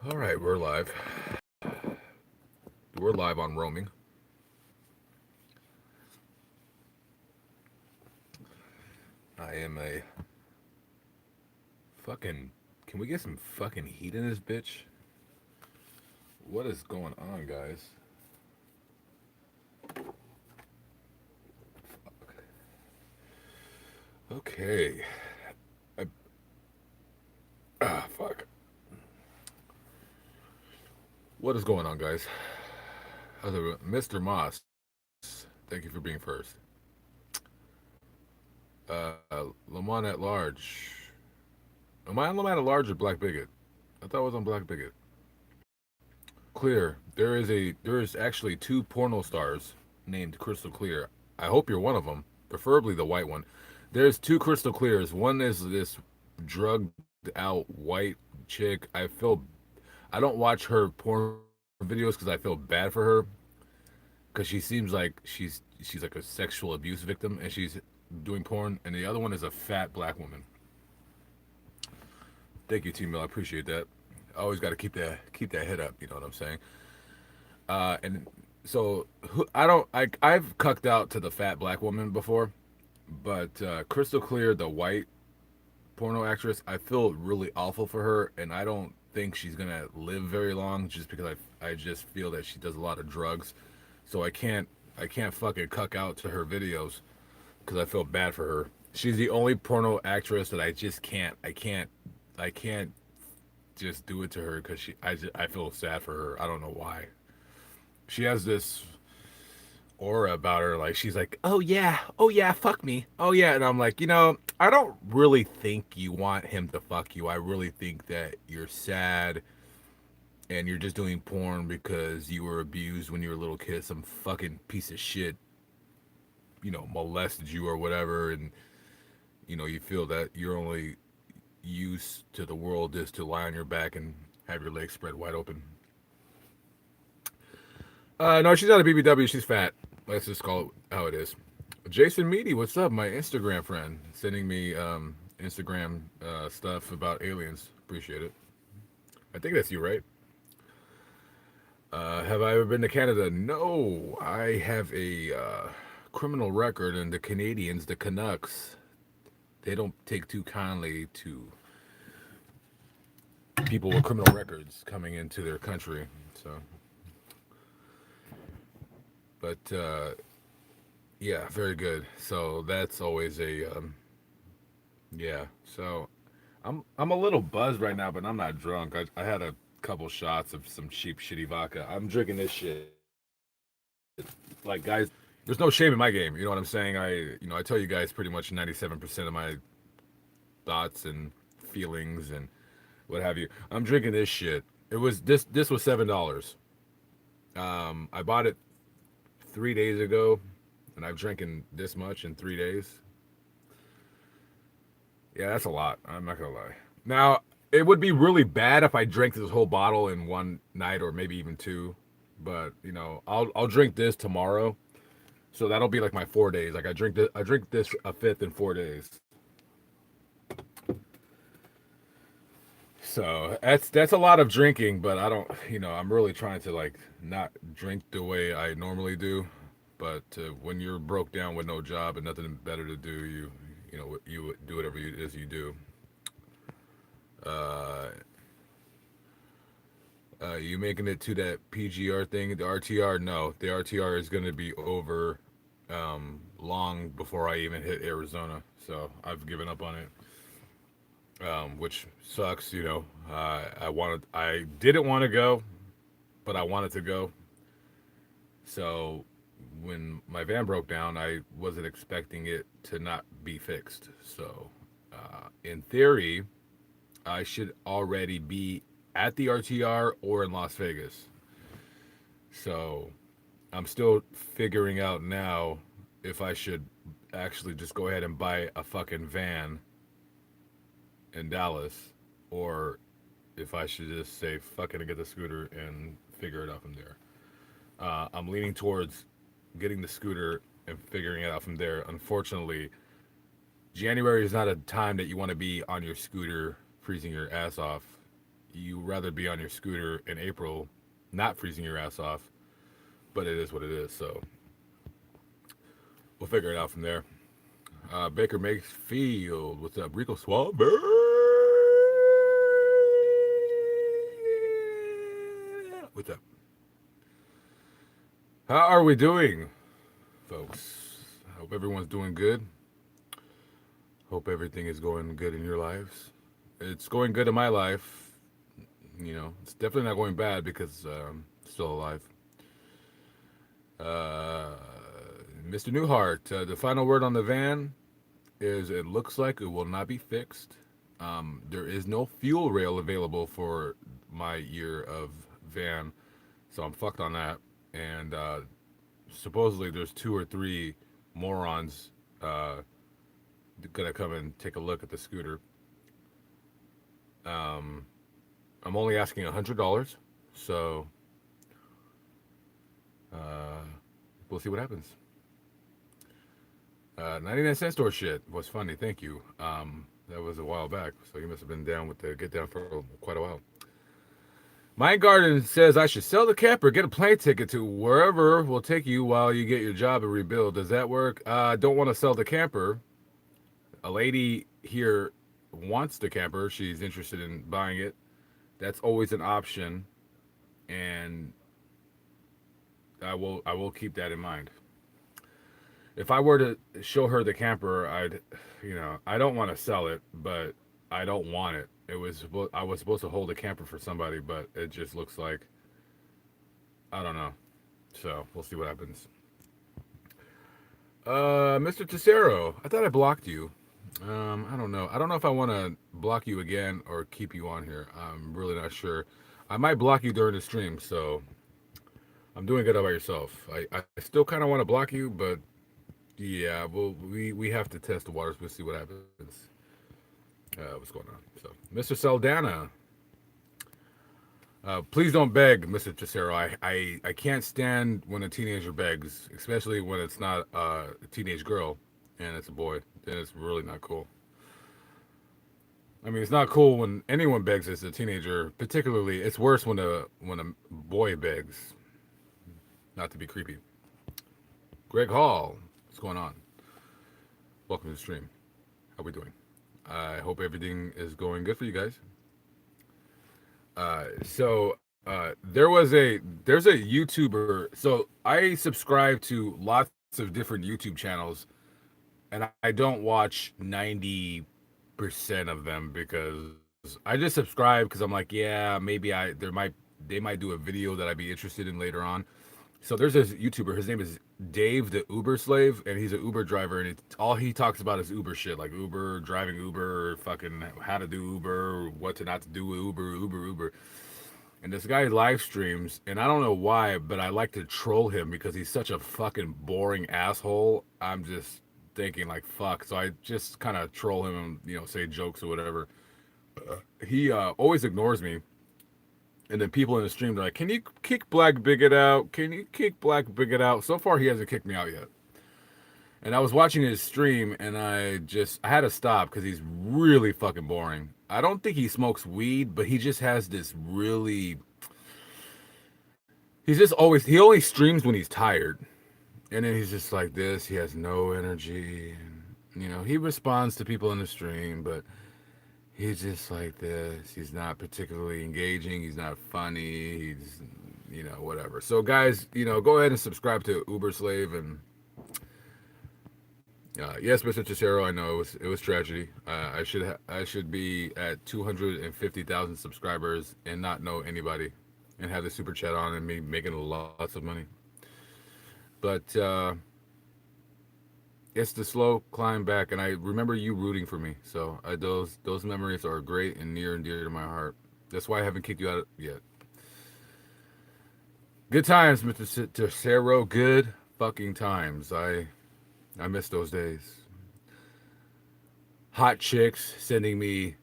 All right, we're live. We're live on roaming. I am a fucking. Can we get some fucking heat in this bitch? What is going on, guys? Okay. I, fuck. What is going on, guys? How's it, Mr. Moss? Thank you for being first. Lamont at large. Am I on Lamont at large or Black Bigot? I thought I was on Black Bigot. Clear. There is actually two porno stars named Crystal Clear. I hope you're one of them, preferably the white one. There's two Crystal Clears. One is this drugged out white chick. I don't watch her porn videos because I feel bad for her because she seems like she's like a sexual abuse victim and she's doing porn. And the other one is a fat black woman. Thank you, T Mill. I appreciate that. I always got to keep that head up. You know what I'm saying? And so I don't. I've cucked out to the fat black woman before, but Crystal Clear, the white porno actress, I feel really awful for her, and I don't think she's gonna live very long just because I just feel that she does a lot of drugs, so I can't fucking cuck out to her videos because I feel bad for her. She's the only porno actress that I just can't. I can't just do it to her because I feel sad for her. I don't know why. She has this aura about her, like she's like, oh yeah, fuck me, oh yeah, and I'm like, I don't really think you want him to fuck you. I really think that you're sad and you're just doing porn because you were abused when you were a little kid. Some fucking piece of shit, molested you or whatever, and you feel that your only use to the world is to lie on your back and have your legs spread wide open. No, she's not a BBW. She's fat. Let's just call it how it is. Jason Meady, what's up? My Instagram friend sending me Instagram stuff about aliens. Appreciate it. I think that's you, right? Have I ever been to Canada? No. I have a criminal record, and the Canadians, the Canucks, they don't take too kindly to people with criminal records coming into their country. So, but yeah, very good. So that's always a yeah. So I'm a little buzzed right now, but I'm not drunk. I had a couple shots of some cheap shitty vodka. I'm drinking this shit. Like guys, there's no shame in my game. You know what I'm saying? I tell you guys pretty much 97% of my thoughts and feelings and what have you. I'm drinking this shit. This was $7. I bought it 3 days ago, and I've drinking this much in 3 days. Yeah, that's a lot. I'm not gonna lie. Now, it would be really bad if I drank this whole bottle in one night or maybe even two. But I'll drink this tomorrow, so that'll be like my 4 days. Like I drink this a fifth in 4 days. So that's a lot of drinking, but I don't. I'm really trying to like not drink the way I normally do. But when you're broke down with no job and nothing better to do, you do whatever it is you do. Uh, you making it to that PGR thing, the RTR? No, the RTR is going to be over long before I even hit Arizona. So I've given up on it, which sucks. I didn't want to go, but I wanted to go. So when my van broke down, I wasn't expecting it to not be fixed. So in theory, I should already be at the RTR or in Las Vegas. So I'm still figuring out now if I should actually just go ahead and buy a fucking van in Dallas or if I should just say fuck it and get the scooter and figure it out from there. I'm leaning towards getting the scooter and figuring it out from there. Unfortunately, January is not a time that you want to be on your scooter freezing your ass off. you rather be on your scooter in April, not freezing your ass off. But it is what it is. So we'll figure it out from there. Baker Mayfield, what's up? Rico Swabber, what's up? How are we doing, folks? Hope everyone's doing good. Hope everything is going good in your lives. It's going good in my life. You know, it's definitely not going bad because I'm still alive. Uh, Mr. Newhart, the final word on the van is it looks like it will not be fixed. There is no fuel rail available for my year of van, so I'm fucked on that. And supposedly there's two or three morons uh, gonna come and take a look at the scooter. Um, I'm only asking $100, so uh, we'll see what happens. 99 cent store shit was funny. Thank you. That was a while back, so you must have been down with the get down for quite a while. My garden says I should sell the camper, get a plane ticket to wherever will take you while you get your job and rebuild. Does that work? I don't want to sell the camper. A lady here wants the camper. She's interested in buying it. That's always an option, and I will keep that in mind. If I were to show her the camper, I don't want to sell it, but I don't want it. I was supposed to hold a camper for somebody, but it just looks like I don't know. So we'll see what happens. Mr. Tesero, I thought I blocked you. I don't know. I don't know if I want to block you again or keep you on here. I'm really not sure. I might block you during the stream, so I'm doing good about yourself. I still kind of want to block you, but yeah, well, we have to test the waters. We'll see what happens. What's going on? So, Mr. Saldana, please don't beg, Mr. Tesero. I can't stand when a teenager begs, especially when it's not a teenage girl and it's a boy. Then it's really not cool. I mean, it's not cool when anyone begs as a teenager. Particularly, it's worse when a boy begs. Not to be creepy. Greg Hall, what's going on? Welcome to the stream. How we doing? I hope everything is going good for you guys. There's a YouTuber. So I subscribe to lots of different YouTube channels, and I don't watch 90% of them because I just subscribe because I'm like, yeah, maybe they might do a video that I'd be interested in later on. So there's this YouTuber. His name is Dave the Uber Slave, and he's an Uber driver, and all he talks about is Uber shit, like Uber, driving Uber, fucking how to do Uber, what to not to do with Uber. And this guy live streams, and I don't know why, but I like to troll him because he's such a fucking boring asshole. I'm just thinking like fuck, so I just kind of troll him and say jokes or whatever. He always ignores me. And then people in the stream are like, "Can you kick Black Bigot out? Can you kick Black Bigot out?" So far, he hasn't kicked me out yet. And I was watching his stream, and I had to stop because he's really fucking boring. I don't think he smokes weed, but he just has this really. He only streams when he's tired, and then he's just like this. He has no energy, and he responds to people in the stream, but he's just like this. He's not particularly engaging. He's not funny. He's, whatever. So, guys, go ahead and subscribe to Uber Slave. And yes, Mr. Cicero, I know it was tragedy. I should be at 250,000 subscribers and not know anybody, and have the super chat on and me making lots of money. But it's the slow climb back, and I remember you rooting for me. So those memories are great and near and dear to my heart. That's why I haven't kicked you out yet. Good times, Mr. Tercero. Good fucking times. I miss those days. Hot chicks sending me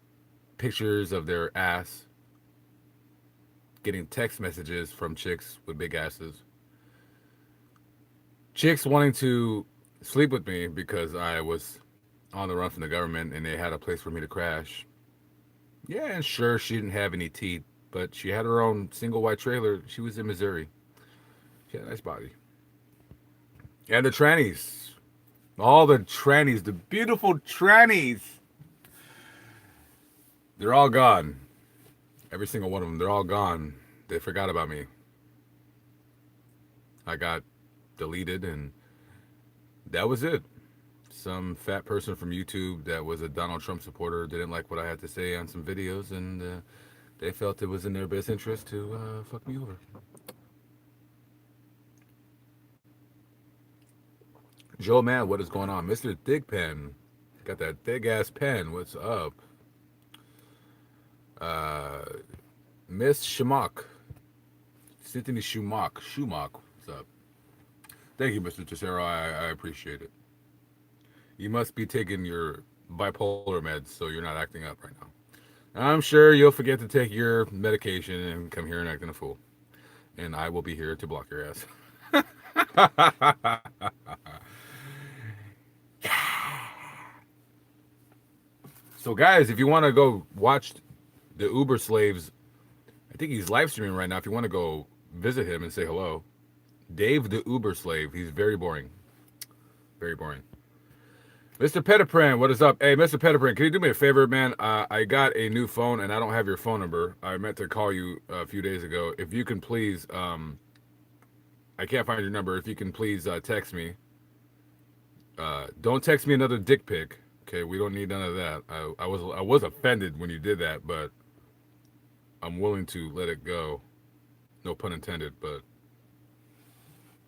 pictures of their ass. Getting text messages from chicks with big asses. Chicks wanting to sleep with me because I was on the run from the government and they had a place for me to crash. Yeah, and sure, she didn't have any teeth, but she had her own single white trailer. She was in Missouri. She had a nice body. And the trannies. All the trannies, the beautiful trannies. They're all gone. Every single one of them, they're all gone. They forgot about me. I got deleted, and that was it. Some fat person from YouTube that was a Donald Trump supporter didn't like what I had to say on some videos, and they felt it was in their best interest to fuck me over. Joe Man, what is going on? Mr. Thick Pen. Got that thick ass pen. What's up? Uh, Miss Schmuck. Symphony Schmuck. Schmuck. What's up? Thank you, Mr. Tesero. I appreciate it. You must be taking your bipolar meds, so you're not acting up right now. I'm sure you'll forget to take your medication and come here and acting a fool. And I will be here to block your ass. So, guys, if you want to go watch the Uber slaves, I think he's live streaming right now. If you want to go visit him and say hello, Dave the Uber slave. He's very boring. Very boring. Mr. Petipran, what is up? Hey, Mr. Petipran, can you do me a favor, man? I got a new phone and I don't have your phone number. I meant to call you a few days ago. If you can please, I can't find your number. If you can please text me. Don't text me another dick pic. Okay, we don't need none of that. I was offended when you did that, but I'm willing to let it go. No pun intended, but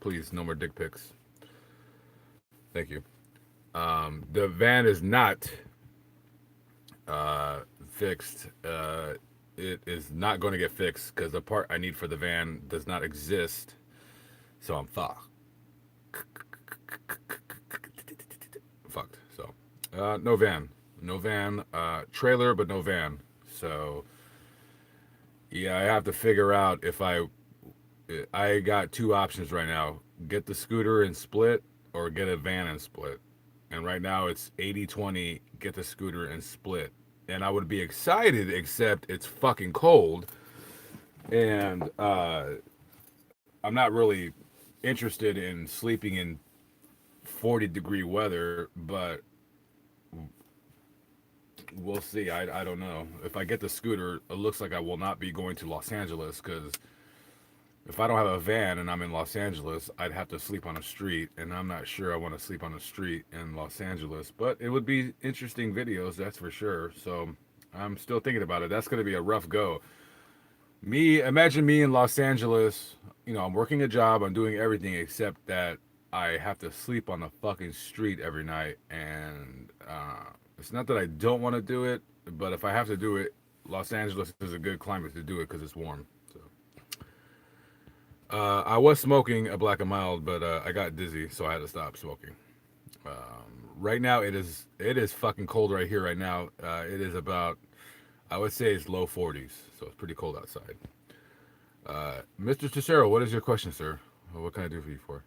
please, no more dick pics. Thank you. The van is not fixed. It is not going to get fixed because the part I need for the van does not exist. So I'm fucked. So no van, no van. Trailer, but no van. So yeah, I have to figure out if I got two options right now: get the scooter and split, or get a van and split. And right now it's 80-20, get the scooter and split. And I would be excited, except it's fucking cold. And I'm not really interested in sleeping in 40-degree weather, but we'll see. I don't know. If I get the scooter, it looks like I will not be going to Los Angeles because if I don't have a van and I'm in Los Angeles, I'd have to sleep on a street, and I'm not sure I want to sleep on a street in Los Angeles. But it would be interesting videos, that's for sure. So I'm still thinking about it. That's going to be a rough go. Imagine me in Los Angeles. I'm working a job, I'm doing everything except that I have to sleep on the fucking street every night. And it's not that I don't want to do it, but if I have to do it, Los Angeles is a good climate to do it because it's warm. So. I was smoking a Black and Mild, but I got dizzy, so I had to stop smoking. Right now, it is fucking cold right here right now. It is about, I would say it's low 40s, so it's pretty cold outside. Mr. Cicero, what is your question, sir? What can I do for you for?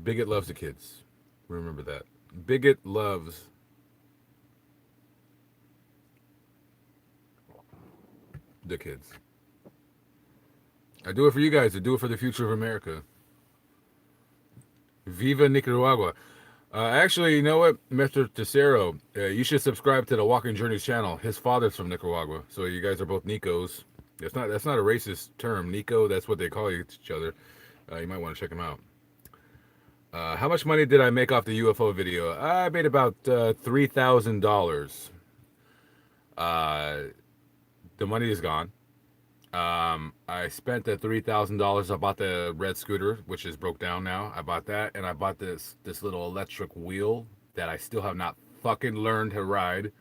Bigot loves the kids. Remember that. Bigot loves the kids. I do it for you guys. I do it for the future of America. Viva Nicaragua. Actually, you know what, Mr. Tesero, you should subscribe to the Walking Journeys channel. His father's from Nicaragua, so you guys are both Nicos. That's not a racist term, Nico. That's what they call each other. You might want to check him out. How much money did I make off the UFO video? I made about $3,000. The money is gone. I spent the $3,000. I bought the red scooter, which is broke down now. I bought that, and I bought this little electric wheel that I still have not fucking learned to ride.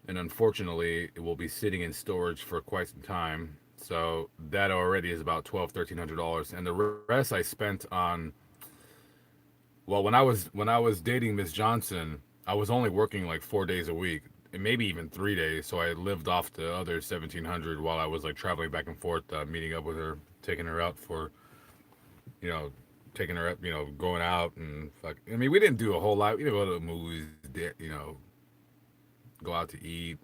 And unfortunately, it will be sitting in storage for quite some time. So that already is about $1,200-$1,300, and the rest I spent on. Well, when I was dating Miss Johnson, I was only working like 4 days a week, and maybe even 3 days. So I lived off the other 1,700 while I was like traveling back and forth, meeting up with her, taking her out for, you know, taking her up, going out and fuck. I mean, we didn't do a whole lot. We didn't go to the movies, go out to eat.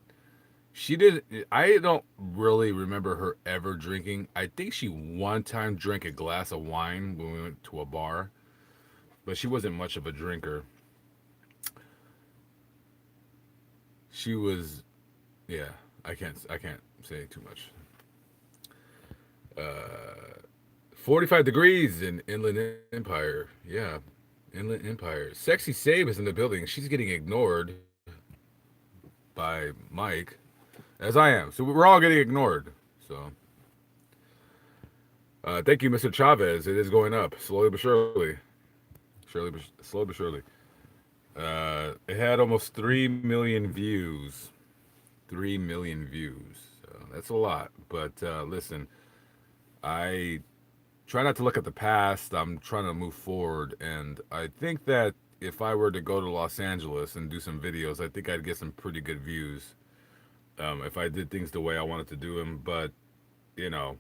She did. I don't really remember her ever drinking. I think she one time drank a glass of wine when we went to a bar, but she wasn't much of a drinker. She was, yeah. I can't say too much. 45 degrees in Inland Empire. Yeah, Inland Empire. Sexy Save is in the building. She's getting ignored by Mike, as I am. So we're all getting ignored. So thank you, Mr. Chavez. It is going up slowly but surely. Slowly but surely. It had almost 3 million views. 3 million views. That's a lot. But listen, I try not to look at the past. I'm trying to move forward, and I think that if I were to go to Los Angeles and do some videos, I think I'd get some pretty good views if I did things the way I wanted to do them. But you know,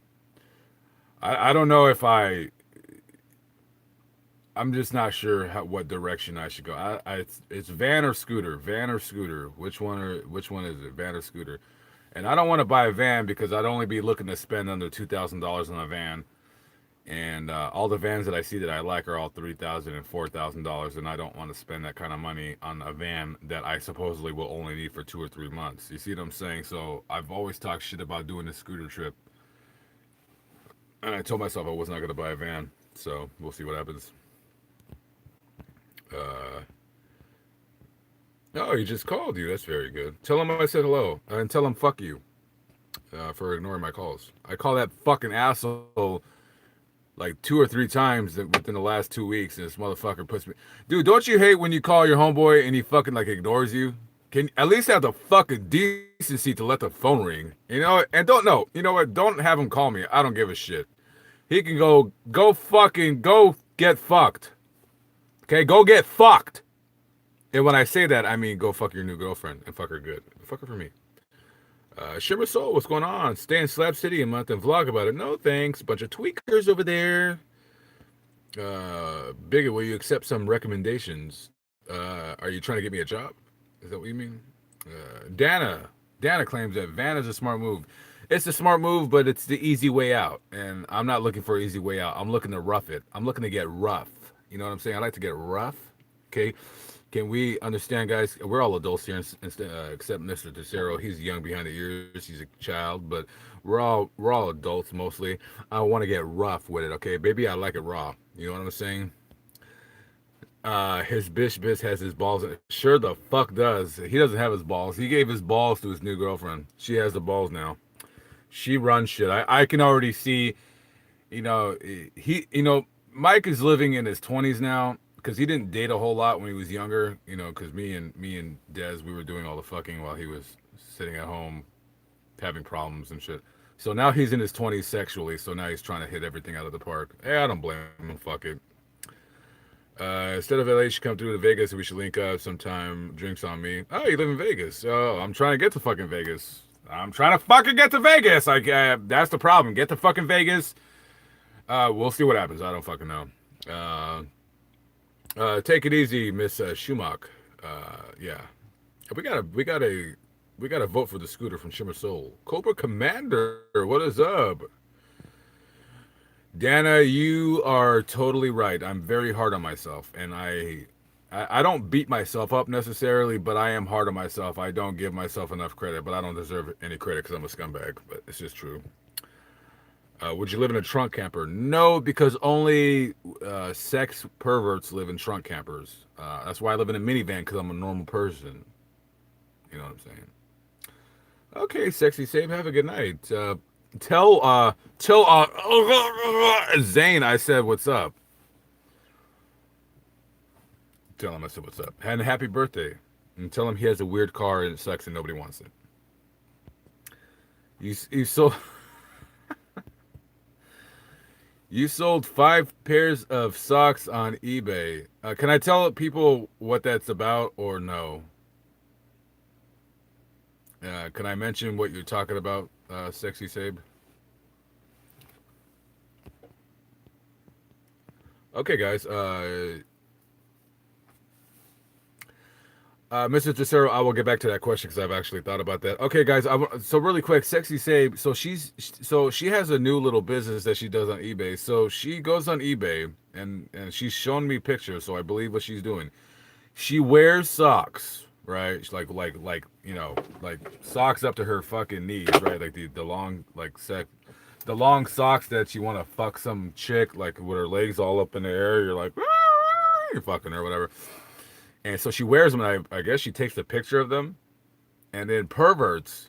I don't know if I'm just not sure what direction I should go. It's van or scooter, van or scooter. Which one is it, van or scooter? And I don't want to buy a van because I'd only be looking to spend under $2,000 on a van. And all the vans that I see that I like are all $3,000 and $4,000, and I don't want to spend that kind of money on a van that I supposedly will only need for 2 or 3 months. You see what I'm saying? So I've always talked shit about doing a scooter trip, and I told myself I was not going to buy a van. So we'll see what happens. Uh, oh, he just called you. That's very good. Tell him I said hello, and tell him fuck you for ignoring my calls. I call that fucking asshole like 2 or 3 times within the last 2 weeks, and this motherfucker puts me. Dude, don't you hate when you call your homeboy and he fucking like ignores you? Can at least have the fucking decency to let the phone ring, you know? And don't know, you know what? Don't have him call me. I don't give a shit. He can go get fucked. Okay, go get fucked. And when I say that, I mean go fuck your new girlfriend and fuck her good. Fuck her for me. Shimmer Soul, what's going on? Stay in Slab City a month and vlog about it. No thanks. Bunch of tweakers over there. Bigger, will you accept some recommendations? Are you trying to get me a job? Is that what you mean? Dana claims that van is a smart move. It's a smart move, but it's the easy way out. And I'm not looking for an easy way out. I'm looking to rough it. I'm looking to get rough. You know what I'm saying? I like to get rough. Okay. Can we understand, guys? We're all adults here, except Mr. Tercero. He's young behind the ears. He's a child, but we're all adults mostly. I want to get rough with it, okay, baby? I like it raw. You know what I'm saying? His bitch has his balls. Sure the fuck does. He doesn't have his balls. He gave his balls to his new girlfriend. She has the balls now. She runs shit. I can already see. You know, Mike is living in his 20s now because he didn't date a whole lot when he was younger. You know, because me and Dez, we were doing all the fucking while he was sitting at home having problems and shit. So now he's in his 20s sexually. So now he's trying to hit everything out of the park. Hey, I don't blame him. Fuck it. Instead of LA, you should come through to Vegas and we should link up sometime. Drinks on me. Oh, you live in Vegas. Oh, I'm trying to get to fucking Vegas. I'm trying to fucking get to Vegas. Like, that's the problem. Get to fucking Vegas. We'll see what happens. I don't fucking know. Take it easy, Miss Schumach. Yeah, we gotta vote for the scooter from Shimmer Soul. Cobra Commander, what is up? Dana, you are totally right. I'm very hard on myself, and I don't beat myself up necessarily, but I am hard on myself. I don't give myself enough credit, but I don't deserve any credit because I'm a scumbag. But it's just true. Would you live in a trunk camper? No, because only sex perverts live in trunk campers. That's why I live in a minivan because I'm a normal person. You know what I'm saying? Okay, sexy save. Have a good night. Tell Zane I said what's up. Tell him I said what's up. And happy birthday. And tell him he has a weird car and it sucks and nobody wants it. You sold you sold 5 pairs of socks on eBay. Can I tell people what that's about or no? Can I mention what you're talking about, Sexy Sabe? Okay, guys. Mr. Tercero, I will get back to that question because I've actually thought about that. Okay, guys. So really quick, Sexy Sabe. So she has a new little business that she does on eBay. So she goes on eBay and she's shown me pictures. So I believe what she's doing. She wears socks, right? She's like like socks up to her fucking knees, right? Like the long the long socks that you want to fuck some chick like with her legs all up in the air. You're like, you're fucking her, whatever. And so she wears them, and I guess she takes a picture of them, and then perverts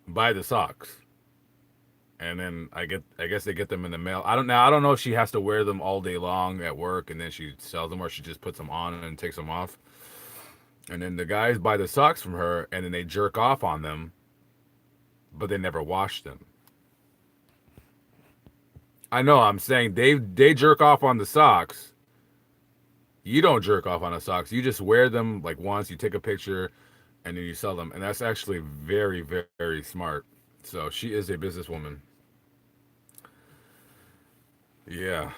buy the socks, and then I guess they get them in the mail. I don't know if she has to wear them all day long at work, and then she sells them, or she just puts them on and takes them off. And then the guys buy the socks from her, and then they jerk off on them, but they never wash them. I know. I'm saying they jerk off on the socks. You don't jerk off on the socks. You just wear them like once. You take a picture, and then you sell them, and that's actually very, very, very smart. So she is a businesswoman. Yeah.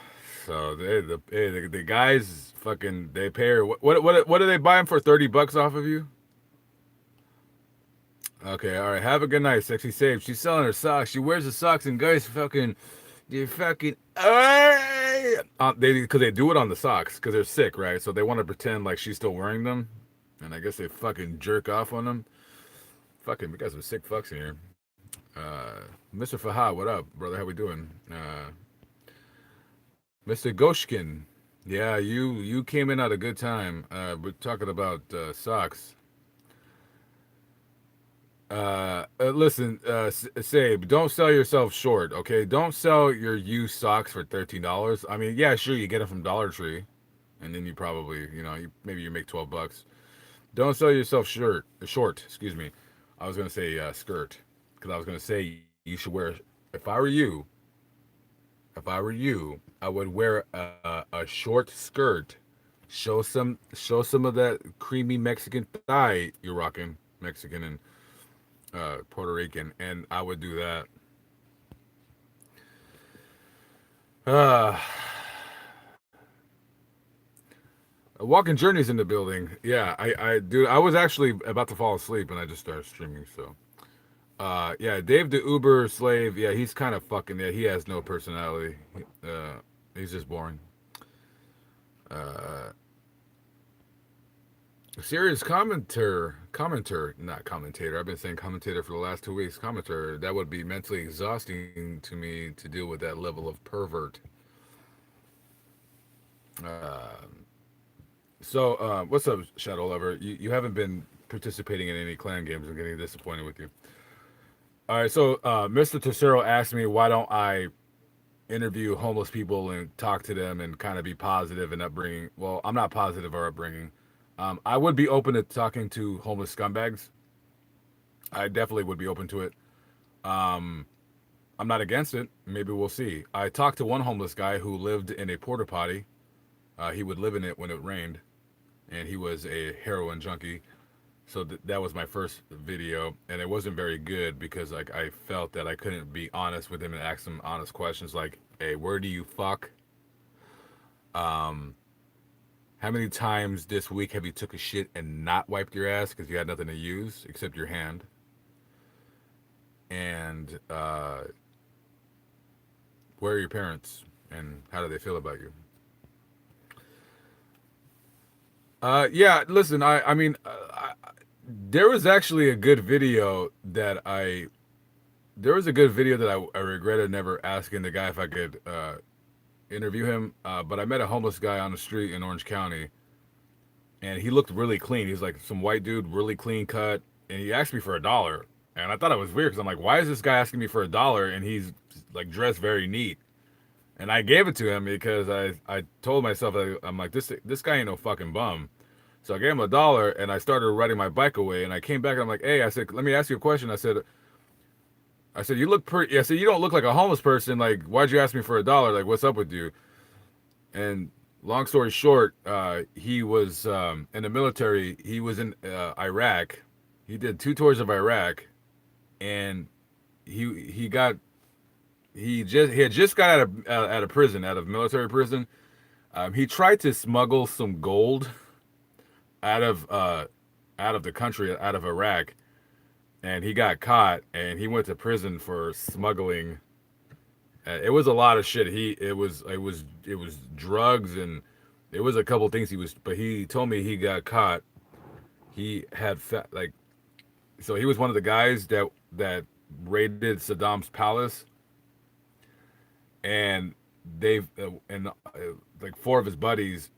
So the guys fucking they pay her. What do they buy them for? $30 off of you? Okay. All right. Have a good night, Sexy Save. She's selling her socks. She wears the socks, and guys fucking they fucking they because they do it on the socks because they're sick, right? So they want to pretend like she's still wearing them, and I guess they fucking jerk off on them. Fucking, we got some sick fucks in here. Mr. Fahad, what up, brother? How we doing? Mr. Goshkin, yeah, you came in at a good time. We're talking about socks. Listen, Sabe, don't sell yourself short, okay? Don't sell your used socks for $13. I mean, yeah, sure, you get them from Dollar Tree, and then you probably, maybe you make $12. Don't sell yourself short. Excuse me. I was gonna say skirt, because I was gonna say you should wear. If I were you, I would wear a short skirt. Show some of that creamy Mexican thigh you're rocking, Mexican and Puerto Rican, and I would do that. Uh, Walking Journeys in the building. Yeah, dude, I was actually about to fall asleep and I just started streaming. So, yeah, Dave the Uber slave. Yeah, he's kind of fucking. Yeah, he has no personality. He's just boring. Uh, Serious commenter, not commentator. I've been saying commentator for the last 2 weeks. Commenter. That would be mentally exhausting to me to deal with that level of pervert. Uh, so, what's up, Shadow Lover? You haven't been participating in any clan games. I'm getting disappointed with you. All right, so Mr. Tercero asked me why don't I interview homeless people and talk to them and kind of be positive and upbringing. Well, I'm not positive or upbringing. I would be open to talking to homeless scumbags. I definitely would be open to it. Um, I'm not against it. Maybe we'll see. I talked to one homeless guy who lived in a porta potty. He would live in it when it rained, and he was a heroin junkie. So that was my first video, and it wasn't very good because like I felt that I couldn't be honest with him and ask him honest questions like, "Hey, where do you fuck? Um, how many times this week have you took a shit and not wiped your ass because you had nothing to use except your hand? And where are your parents? And how do they feel about you?" Yeah, listen, I mean, there was actually a good video that there was a good video that I regretted never asking the guy if I could interview him. But I met a homeless guy on the street in Orange County, and he looked really clean. He's like some white dude, really clean cut, and he asked me for $1. And I thought it was weird because I'm like, why is this guy asking me for $1? And he's like dressed very neat. And I gave it to him because I told myself, I'm like, this guy ain't no fucking bum. So I gave him $1 and I started riding my bike away. And I came back and I'm like, hey, I said, let me ask you a question. I said, you look pretty. I said, you don't look like a homeless person. Like, why'd you ask me for $1? Like, what's up with you? And long story short, he was in the military. He was in Iraq. He did 2 tours of Iraq, and he got he had just got out of prison, out of military prison. He tried to smuggle some gold out of out of the country, out of Iraq, and he got caught, and he went to prison for smuggling. It was a lot of shit. It was drugs, and it was a couple things he was. But he told me he got caught. He had like, so he was one of the guys that raided Saddam's palace, and like four of his buddies,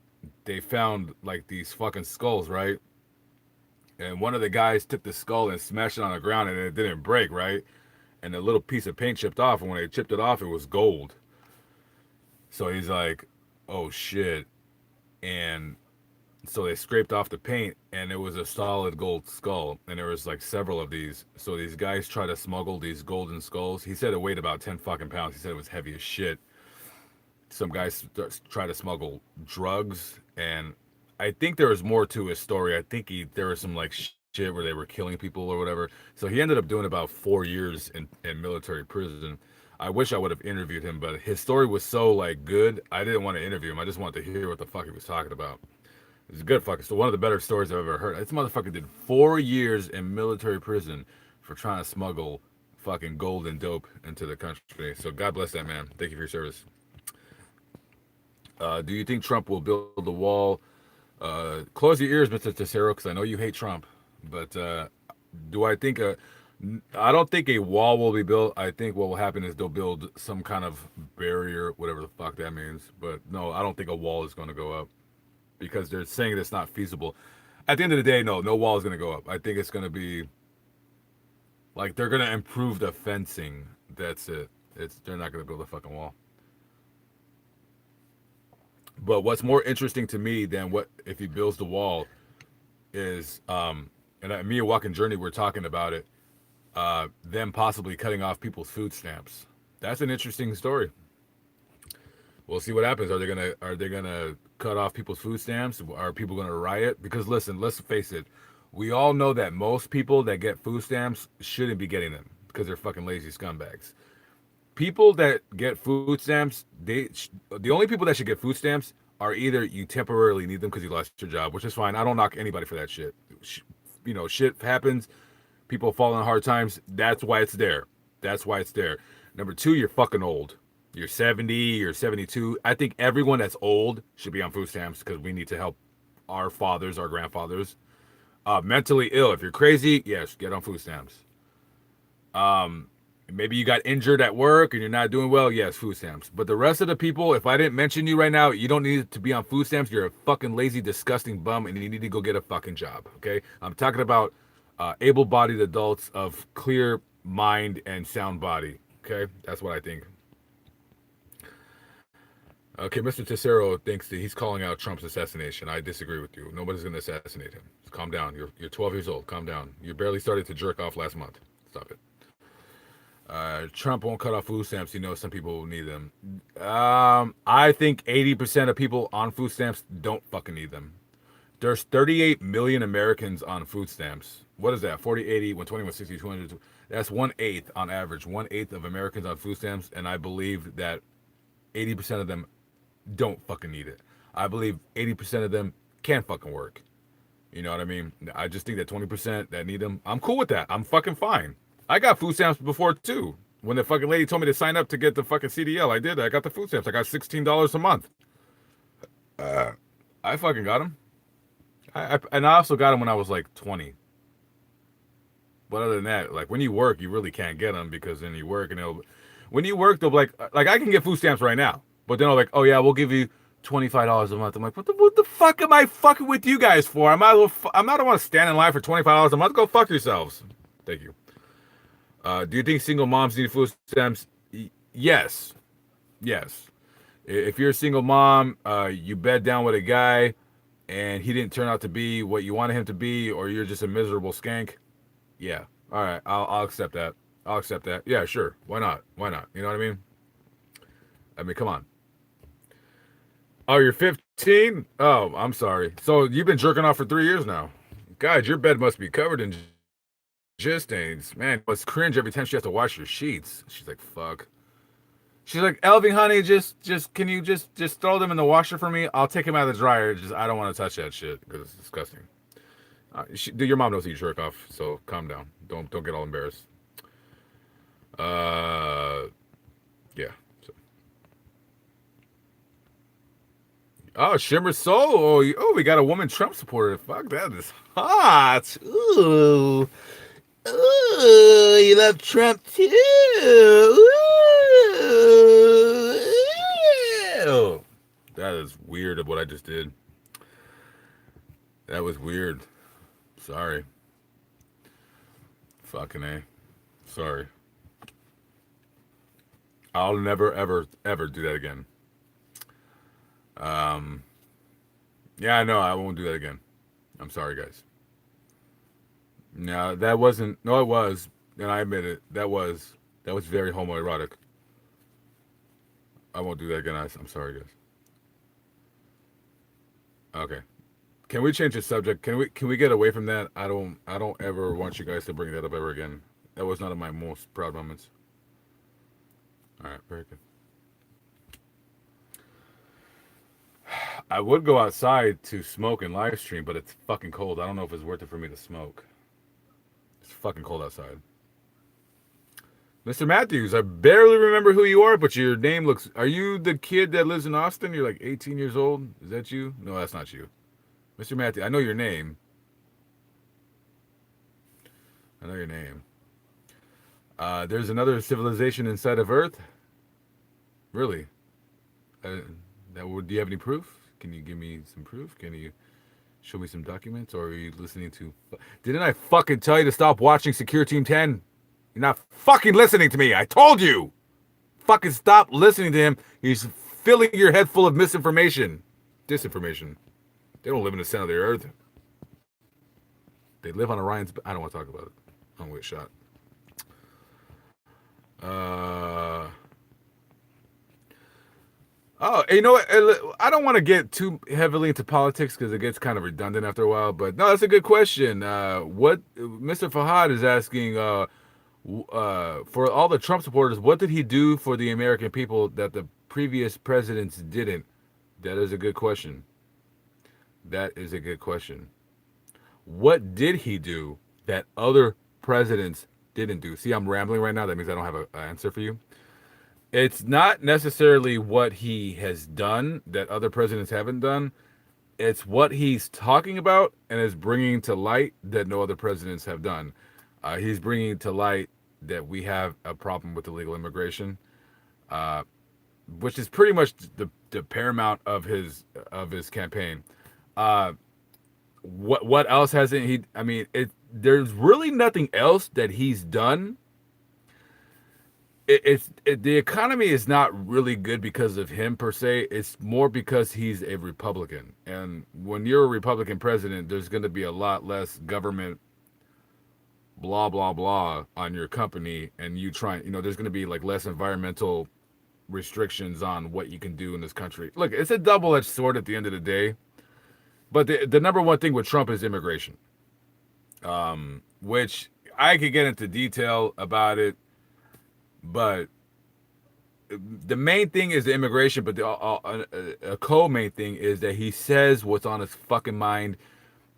they found like these fucking skulls, right? And one of the guys took the skull and smashed it on the ground, and it didn't break, right? And a little piece of paint chipped off, and when they chipped it off, it was gold. So he's like, "Oh shit!" And so they scraped off the paint, and it was a solid gold skull, and there was like several of these. So these guys try to smuggle these golden skulls. He said it weighed about 10 fucking pounds. He said it was heavy as shit. Some guys try to smuggle drugs, and I think there was more to his story. I think there was some like shit where they were killing people or whatever. So he ended up doing about 4 years in military prison. I wish I would have interviewed him, but his story was so like good. I didn't want to interview him. I just wanted to hear what the fuck he was talking about. It's a good fucking story. One of the better stories I've ever heard. This motherfucker did 4 years in military prison for trying to smuggle fucking gold and dope into the country. So God bless that man. Thank you for your service. Do you think Trump will build a wall? Close your ears, Mr. Tesoro, because I know you hate Trump. But do I think I don't think a wall will be built. I think what will happen is they'll build some kind of barrier, whatever the fuck that means. But no, I don't think a wall is going to go up because they're saying it's not feasible. At the end of the day, no wall is going to go up. I think it's going to be like they're going to improve the fencing. That's it. They're not going to build a fucking wall. But what's more interesting to me than what if he builds the wall is, me and Walking Journey we're talking about it, them possibly cutting off people's food stamps. That's an interesting story. We'll see what happens. Are they gonna cut off people's food stamps? Are people gonna riot? Because listen, let's face it, we all know that most people that get food stamps shouldn't be getting them because they're fucking lazy scumbags. People that get food stamps, the only people that should get food stamps are either you temporarily need them because you lost your job, which is fine. I don't knock anybody for that shit. Shit happens. People fall in hard times. That's why it's there. That's why it's there. Number two, you're fucking old. You're 70, you're 72. I think everyone that's old should be on food stamps because we need to help our fathers, our grandfathers. Mentally ill. If you're crazy, yes, get on food stamps. Maybe you got injured at work and you're not doing well, yes, food stamps. But the rest of the people, if I didn't mention you right now, you don't need to be on food stamps. You're a fucking lazy, disgusting bum, and you need to go get a fucking job, okay? I'm talking about able-bodied adults of clear mind and sound body, okay? That's what I think. Okay, Mr. Tesoro thinks that he's calling out Trump's assassination. I disagree with you. Nobody's going to assassinate him. Calm down. You're 12 years old. Calm down. You barely started to jerk off last month. Stop it. Trump won't cut off food stamps. He knows some people will need them. I think 80% of people on food stamps don't fucking need them. There's 38 million Americans on food stamps. What is that? 40, 80, 120, 160, 200. That's 1/8 on average. 1/8 of Americans on food stamps. And I believe that 80% of them don't fucking need it. I believe 80% of them can't fucking work. You know what I mean? I just think that 20% that need them, I'm cool with that. I'm fucking fine. I got food stamps before too. When the fucking lady told me to sign up to get the fucking CDL, I did. I got the food stamps. I got $16 a month. I fucking got them. And I also got them when I was like 20. But other than that, like when you work, you really can't get them because then you work and when you work, they'll be like I can get food stamps right now. But then they're like, oh yeah, we'll give you $25 a month. I'm like, what the fuck am I fucking with you guys for? I'm not want to stand in line for $25 a month. Go fuck yourselves. Thank you. Do you think single moms need food stamps? Yes. If you're a single mom, you bed down with a guy, and he didn't turn out to be what you wanted him to be, or you're just a miserable skank. Yeah. All right. I'll accept that. I'll accept that. Yeah, sure. Why not? Why not? You know what I mean? I mean, come on. Oh, you're 15? Oh, I'm sorry. So you've been jerking off for 3 years now. God, your bed must be covered in jizz stains. Man, it's cringe every time she has to wash your sheets. She's like, fuck. She's like, Elving, honey, just can you just throw them in the washer for me? I'll take them out of the dryer. I don't want to touch that shit because it's disgusting. Your mom knows that you jerk off, so calm down. Don't get all embarrassed. Uh, yeah. So. Oh, Shimmer Soul. We got a woman Trump supporter. Fuck, that is hot. Ooh. Ooh, you love Trump too. Ooh. That is weird of what I just did. That was weird. Sorry. Fucking A. Sorry. I'll never, ever, ever do that again. Um, yeah, no, I won't do that again. I'm sorry, guys. No, that wasn't. No, it was, and I admit it. That was very homoerotic. I won't do that again. I'm sorry, guys. Okay. Can we change the subject? Can we get away from that? I don't ever want you guys to bring that up ever again. That was none of my most proud moments. All right, very good. I would go outside to smoke and live stream, but it's fucking cold. I don't know if it's worth it for me to smoke. It's fucking cold outside. Mr. Matthews, I barely remember who you are, but your name looks. Are you the kid that lives in Austin? You're like 18 years old. Is that you? No, that's not you. Mr. Matthews, I know your name. I know your name. There's another civilization inside of Earth. Really? Uh, do you have any proof? Can you give me some proof? Can you show me some documents, or are you listening to? Didn't I fucking tell you to stop watching Secure Team 10? You're not fucking listening to me. I told you. Fucking stop listening to him. He's filling your head full of misinformation, disinformation. They don't live in the center of the earth. They live on Orion's. I don't want to talk about it. I don't get shot. Uh. Oh, you know what? I don't want to get too heavily into politics because it gets kind of redundant after a while. But no, that's a good question. What Mr. Fahad is asking for all the Trump supporters, what did he do for the American people that the previous presidents didn't? That is a good question. That is a good question. What did he do that other presidents didn't do? See, I'm rambling right now. That means I don't have an answer for you. It's not necessarily what he has done that other presidents haven't done. It's what he's talking about and is bringing to light that no other presidents have done. He's bringing to light that we have a problem with illegal immigration, uh, which is pretty much the paramount of his campaign. Uh, what else hasn't he? I mean, there's really nothing else that he's done. The economy is not really good because of him per se. It's more because he's a Republican, and when you're a Republican president, there's going to be a lot less government blah blah blah on your company, and there's going to be like less environmental restrictions on what you can do in this country. Look, it's a double-edged sword at the end of the day, but the number one thing with Trump is immigration, which I could get into detail about it, but the main thing is the immigration, but a co-main thing is that he says what's on his fucking mind.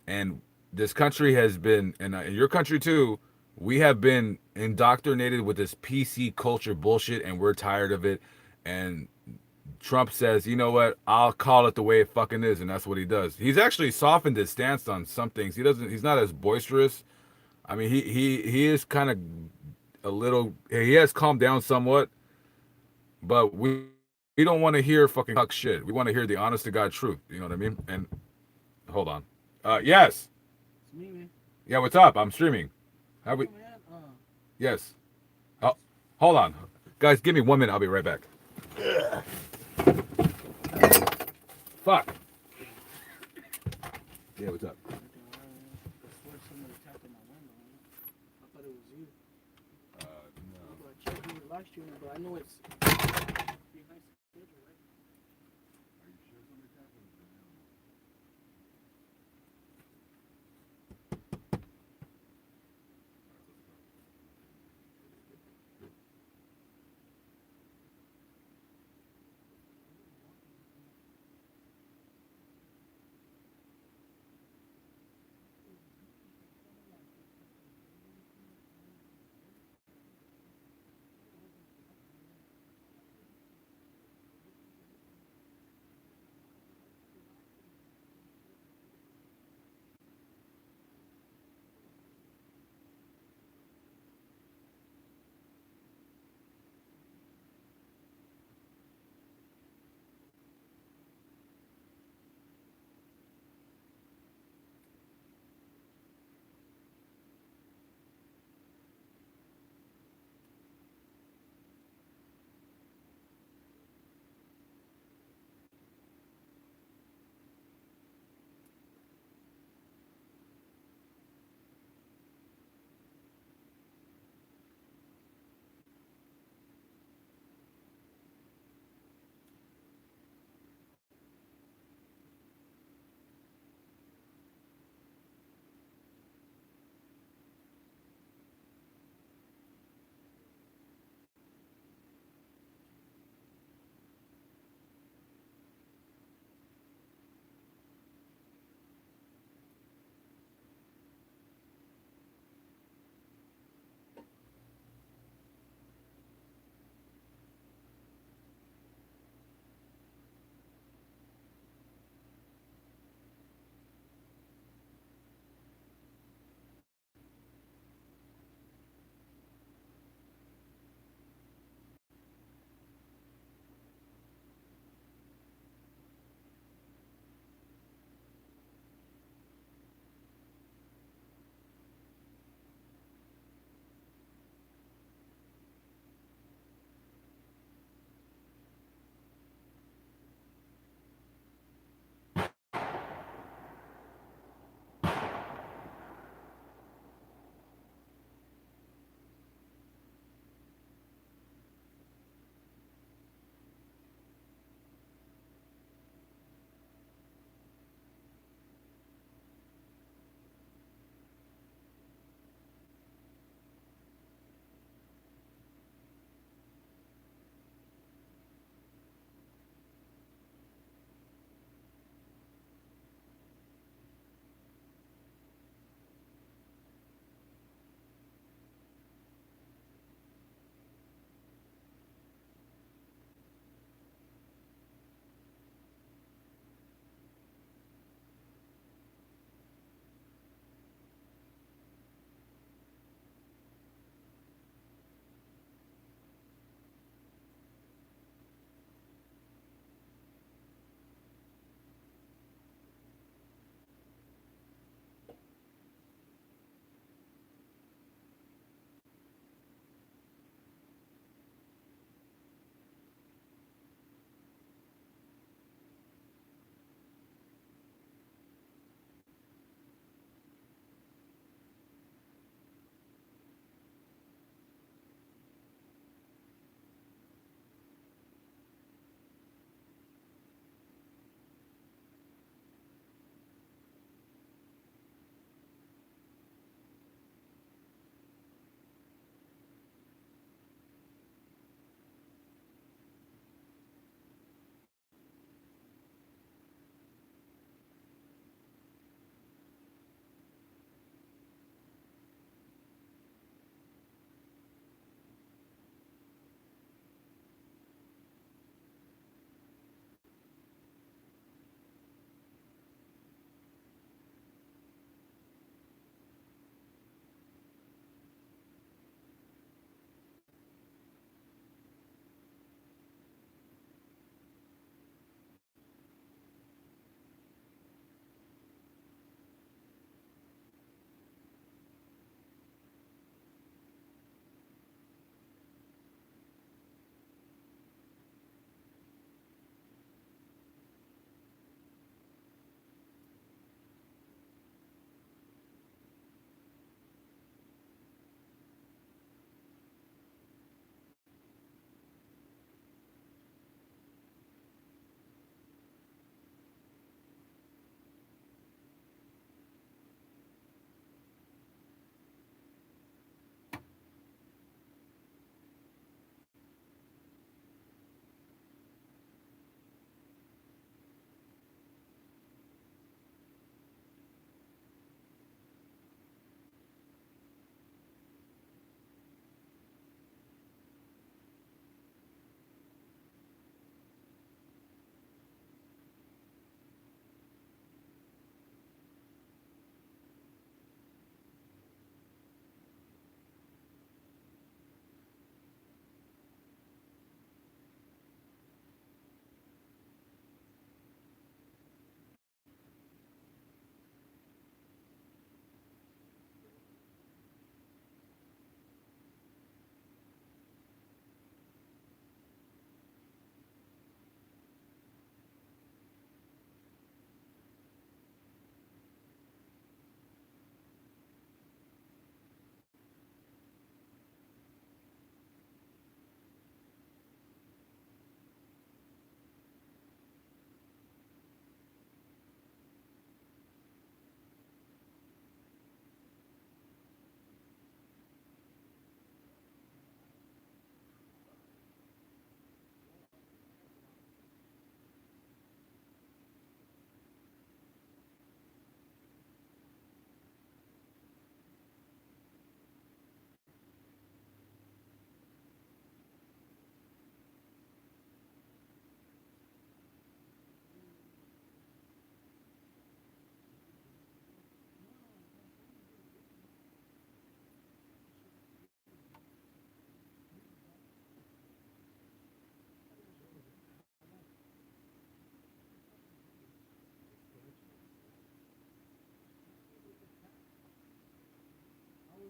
And this country has been, and your country too, we have been indoctrinated with this PC culture bullshit, and we're tired of it. And Trump says, you know what, I'll call it the way it fucking is, and that's what he does. He's actually softened his stance on some things. He's not as boisterous. I mean, he is kind of he has calmed down somewhat, but we don't want to hear fucking fuck shit. We want to hear the honest to God truth. You know what I mean? And hold on. Yes. It's me, man. Yeah, what's up? I'm streaming. How we? Oh, man. Yes. Oh, hold on, guys. Give me 1 minute. I'll be right back. Fuck. Yeah, what's up? Before somebody tapped on my window, I thought it was you. No. But I checked your live stream, but I know it's behind schedule, right? Are you sure somebody tapped on the window?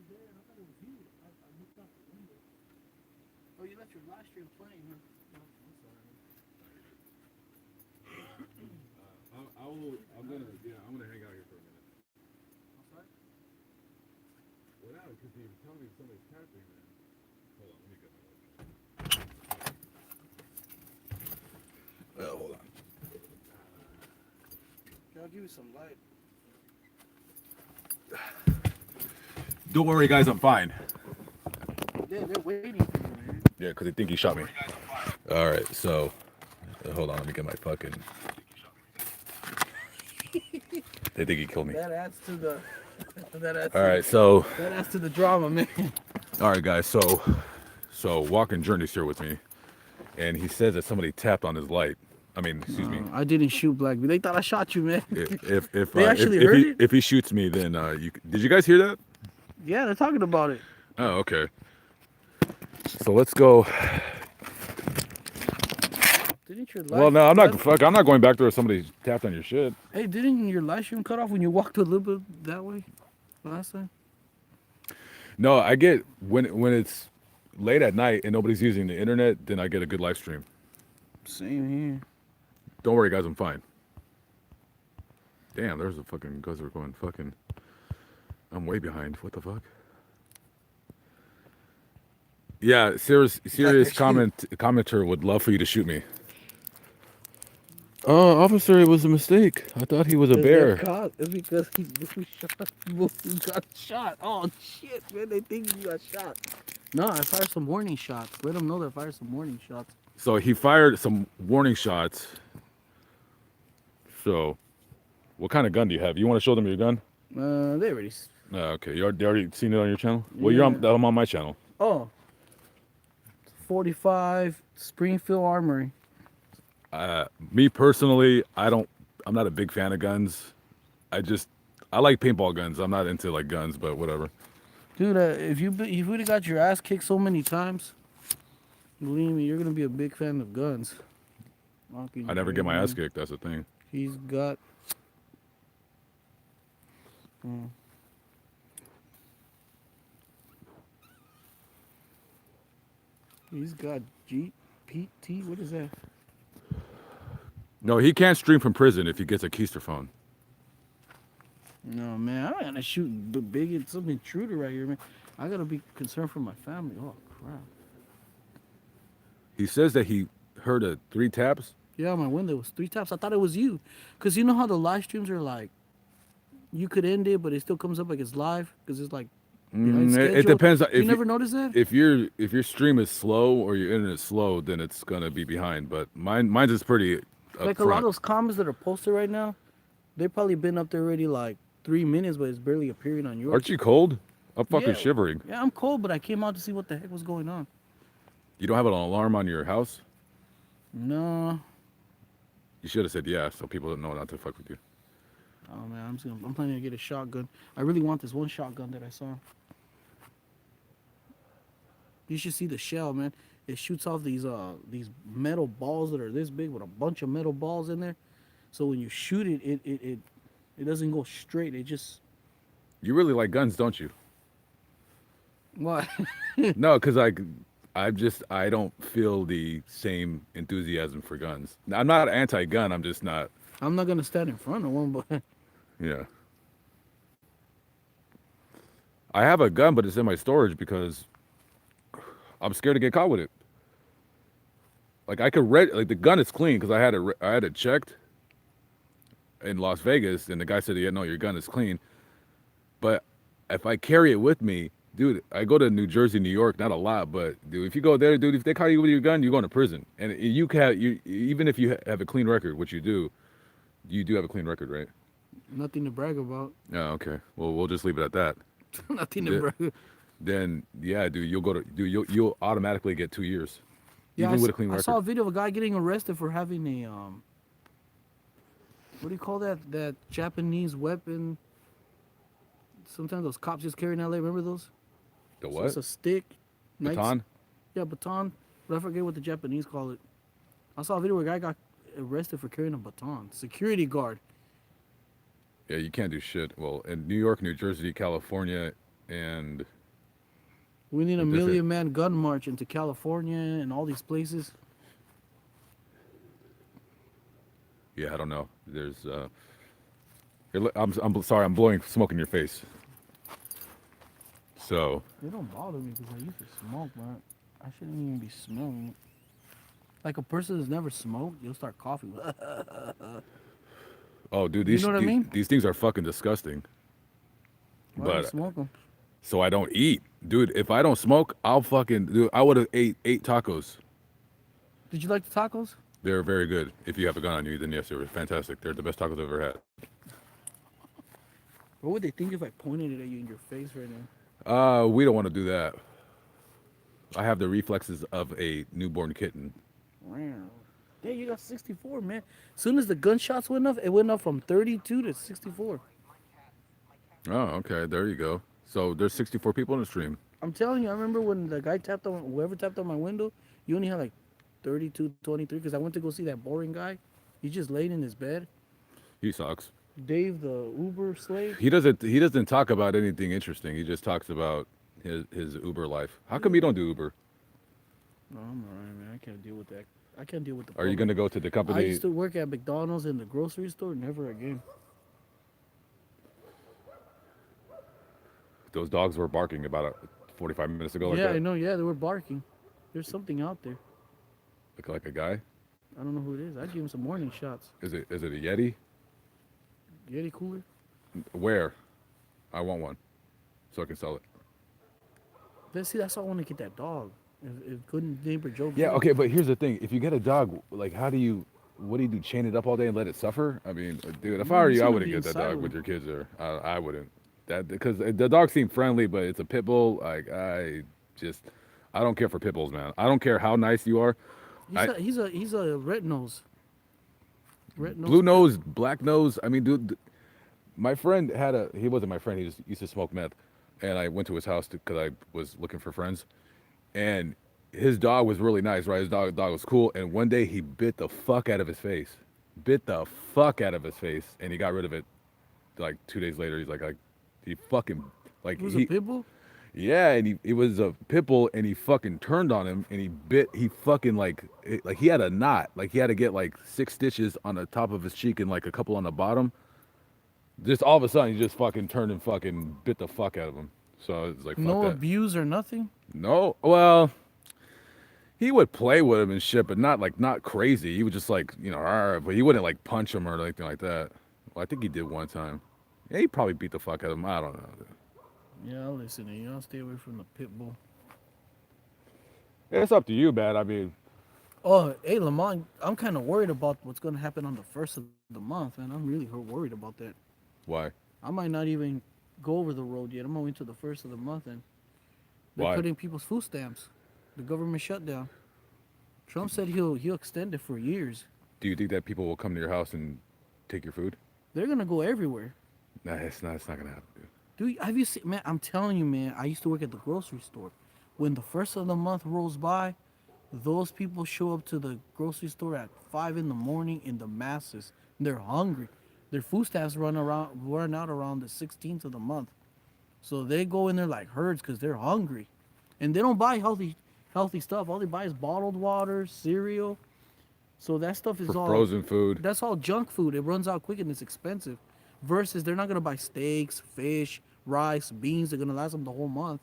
there. I thought it was you. I looked out the window. Oh, you left your live stream playing, huh? No, I'm sorry. I'm gonna hang out here for a minute. I'm sorry? Well, now, because you were telling me somebody's tapping, man. Hold on, let me get my light. Hold on. Okay, I'll give you some light. Don't worry, guys, I'm fine. They're waiting for you, man. Yeah, because they think he shot me. All right, so hold on, let me get my fucking. They think he killed me. That adds to the. All right, so That adds to the drama, man. all right, guys, so Walking Journey's here with me, and he says that somebody tapped on his light. I mean, excuse me. I didn't shoot Black B. They thought I shot you, man. If They actually heard it? if he shoots me, then did you guys hear that? Yeah, they're talking about it. Oh, okay. So let's go. Didn't your live Well, no, I'm not going back there if somebody tapped on your shit. Hey, didn't your live stream cut off when you walked a little bit that way last time? No, I get when it's late at night and nobody's using the internet, then I get a good live stream. Same here. Don't worry, guys, I'm fine. Damn, there's a fucking guzzler going fucking. I'm way behind. What the fuck? Yeah, serious commenter would love for you to shoot me. Oh, officer, it was a mistake. I thought he was a bear. It's because he got shot. Oh shit, man! They think you got shot. No, I fired some warning shots. Let them know that I fired some warning shots. So he fired some warning shots. So, what kind of gun do you have? You want to show them your gun? They already. Okay, you already seen it on your channel? Well, I'm on my channel. Oh. 45 Springfield Armory. Me personally, I'm not a big fan of guns. I like paintball guns. I'm not into like guns, but whatever. Dude, if you would have got your ass kicked so many times, believe me, you're gonna be a big fan of guns. I never get my ass kicked. That's the thing. He's got. He's got GPT. What is that? No, he can't stream from prison if he gets a keister phone. No, man, I'm not gonna shoot some intruder right here, man. I gotta be concerned for my family. Oh crap. He says that he heard 3 taps. Yeah, my window was 3 taps. I thought it was you, cause you know how the live streams are like. You could end it, but it still comes up like it's live, cause it's like. It depends. You never noticed that? If your stream is slow or your internet is slow, then it's gonna be behind. But mine's is pretty. Like a lot of those comments that are posted right now, they've probably been up there already like 3 minutes, but it's barely appearing on yours. Aren't you cold? I'm fucking shivering. Yeah, I'm cold, but I came out to see what the heck was going on. You don't have an alarm on your house? No. You should have said yeah, so people don't know not to fuck with you. Oh man, I'm planning to get a shotgun. I really want this one shotgun that I saw. You should see the shell, man. It shoots off these metal balls that are this big with a bunch of metal balls in there. So when you shoot it, it doesn't go straight. It just. You really like guns, don't you? What? No, because I don't feel the same enthusiasm for guns. I'm not anti-gun. I'm just not. I'm not gonna stand in front of one, but. Yeah. I have a gun, but it's in my storage because I'm scared to get caught with it. Like I could like the gun is clean because I had it checked in Las Vegas, and the guy said, "Yeah, no, your gun is clean." But if I carry it with me, dude, I go to New Jersey, New York, not a lot, but dude, if you go there, dude, if they caught you with your gun, you're going to prison. And even if you have a clean record, which you do have a clean record, right? Nothing to brag about. Oh, okay. Well, we'll just leave it at that. Nothing to brag. Then yeah, dude, you'll automatically get 2 years. Yeah, even with a clean record. I saw a video of a guy getting arrested for having a what do you call that? That Japanese weapon. Sometimes those cops just carry in LA. Remember those? The So what? it's a stick. Baton? Yeah, baton. But I forget what the Japanese call it. I saw a video where a guy got arrested for carrying a baton. Security guard. Yeah, you can't do shit. Well, in New York, New Jersey, California, and We need a Like, that's it. million man gun march into California and all these places. Yeah, I don't know. There's I'm sorry, I'm blowing smoke in your face. So, They don't bother me because I used to smoke, but I shouldn't even be smelling it. Like a person that's never smoked, you'll start coughing. oh, dude, You know what I mean? these things are fucking disgusting. Why are you But smoking? so I don't eat, dude. If I don't smoke, I'll fucking dude. I would have ate 8 tacos. Did you like the tacos? They're very good. If you have a gun on you, then yes, they were fantastic. They're the best tacos I've ever had. What would they think if I pointed it at you in your face right now? We don't want to do that. I have the reflexes of a newborn kitten. Wow. Yeah, you got 64, man. As soon as the gunshots went up, it went up from 32 to 64. Oh, okay. There you go. So there's 64 people in the stream. I'm telling you, I remember when the guy tapped on, whoever tapped on my window, you only had like 32, 23, because I went to go see that boring guy. He just laid in his bed. He sucks. Dave, the Uber slave. He doesn't talk about anything interesting. He just talks about his Uber life. How come you don't do Uber? No, I'm alright, man. I can't deal with that. I can't deal with the Are you public. gonna go to the I company? used to work at McDonald's in the grocery store. Never again. Those dogs were barking about 45 minutes ago. Like Yeah, that. I know. Yeah, they were barking. There's something out there. Look like a guy. I don't know who it is. I'd give him some warning shots. Is it a Yeti? Yeti cooler. Where? I want one, so I can sell it. Let's see. That's why I want to get that dog. If good neighbor Joe. Yeah. get it. Okay, but here's the thing: if you get a dog, like, how do you? What do you do? Chain it up all day and let it suffer? I mean, dude, if I were He's you, I gonna wouldn't be get that inside dog of with him. your kids there. I wouldn't. That because the dogs seem friendly, but it's a pit bull. Like I don't care for pit bulls, man. I don't care how nice you are. I, He's a red nose. Red nose. blue nose, black nose. I mean, dude, my friend he wasn't my friend. He just used to smoke meth, and I went to his house because I was looking for friends, and his dog was really nice, right? His dog was cool, and one day he bit the fuck out of his face, and he got rid of it. Like 2 days later, he's like, he fucking like It was a pit bull. yeah, and he it was a pit bull, and he fucking turned on him, and he fucking like he had a knot, like he had to get like 6 stitches on the top of his cheek and like a couple on the bottom. Just all of a sudden, he just fucking turned and fucking bit the fuck out of him. So it's like, fuck No that. abuse or nothing. No, well, he would play with him and shit, but not crazy. He would just like, "Arr," but he wouldn't like punch him or anything like that. Well, I think he did one time. Yeah, he probably beat the fuck out of him. I don't know. Yeah, I'll listen to you. I'll stay away from the pit bull. It's up to you, man. I mean, Oh, hey Lamont, I'm kind of worried about what's gonna happen on the first of the month, man. I'm really worried about that. why? I might not even go over the road yet. I'm gonna wait till the first of the month, and they're Why? cutting people's food stamps. The government shutdown. Trump said he'll extend it for years. Do you think that people will come to your house and take your food? They're gonna go everywhere. Nah, it's not. It's not gonna happen, dude. Have you seen, man? I'm telling you, man. I used to work at the grocery store. When the first of the month rolls by, those people show up to the grocery store at 5 in the morning in the masses. They're hungry. Their food stamps run out around the 16th of the month. So they go in there like herds because they're hungry, and they don't buy healthy stuff. All they buy is bottled water, cereal. So that stuff is For all frozen food. that's all junk food. It runs out quick and it's expensive. Versus they're not gonna buy steaks, fish, rice, beans. They're gonna last them the whole month.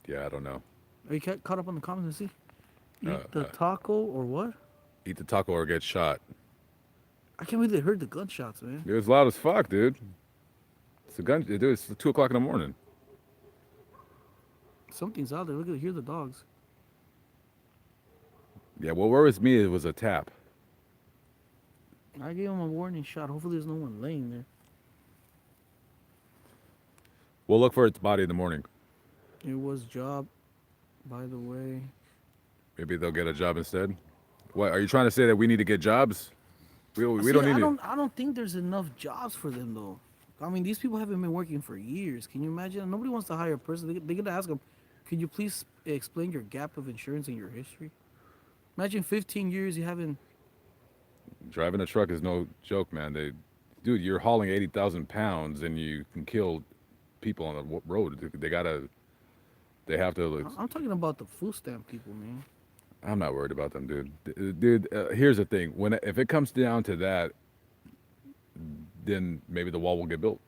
Yeah, I don't know. Are you caught up on the comments and see? Eat Uh, the uh. taco or what? Eat the taco or get shot. I can't believe they heard the gunshots, man. It was loud as fuck, dude. It's a gun. Dude, it's 2 o'clock in the morning. Something's out there. Look at hear the dogs. Yeah, what worries me it was a tap. I gave him a warning shot. Hopefully there's no one laying there. We'll look for its body in the morning. It was job, by the way. Maybe they'll get a job instead. What are you trying to say that we need to get jobs? We See, don't need I to. don't think there's enough jobs for them though. I mean, these people haven't been working for years. Can you imagine? Nobody wants to hire a person. They're gonna ask them, "Could you please explain your gap of insurance and your history?" Imagine 15 years you haven't. Driving a truck is no joke, man. Dude, you're hauling 80,000 pounds and you can kill people on the road. They gotta. They have to look. I'm talking about the food stamp people, man. I'm not worried about them, dude. Dude, here's the thing: if it comes down to that, then maybe the wall will get built,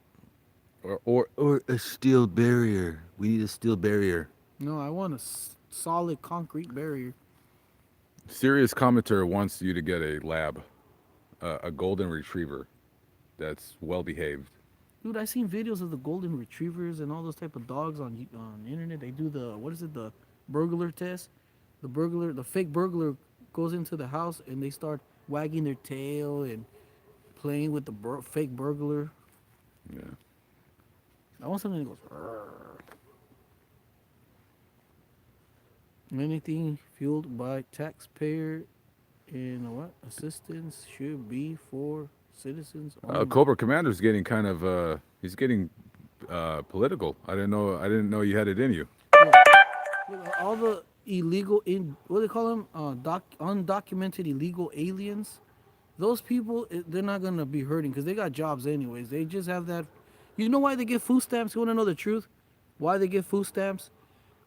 or a steel barrier. We need a steel barrier. No, I want a solid concrete barrier. Serious commenter wants you to get a lab, a golden retriever, that's well behaved. Dude, I seen videos of the golden retrievers and all those type of dogs on the internet. They do the what is it, the burglar test? The fake burglar goes into the house and they start wagging their tail and playing with the fake burglar. Yeah. I want something that goes. "Rrrr." Anything fueled by taxpayer and what assistance should be for citizens. Only. Cobra Commander's getting kind of he's getting political. I didn't know. I didn't know you had it in you. Look, all the illegal what do they call them? Undocumented illegal aliens. Those people, they're not gonna be hurting because they got jobs anyways. They just have that. You know why they get food stamps? You wanna know the truth? Why they get food stamps?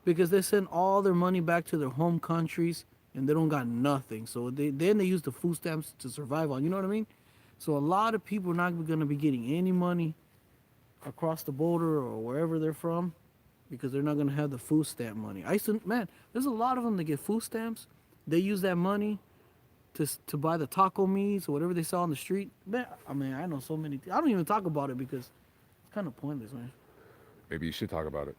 Because they send all their money back to their home countries and they don't got nothing. So then they use the food stamps to survive on. You know what I mean? So a lot of people are not gonna be getting any money across the border or wherever they're from because they're not gonna have the food stamp money. Man, there's a lot of them that get food stamps. They use that money to buy the taco meats or whatever they sell on the street. Man, I mean, I know so many. I don't even talk about it because it's kind of pointless, man. Maybe you should talk about it.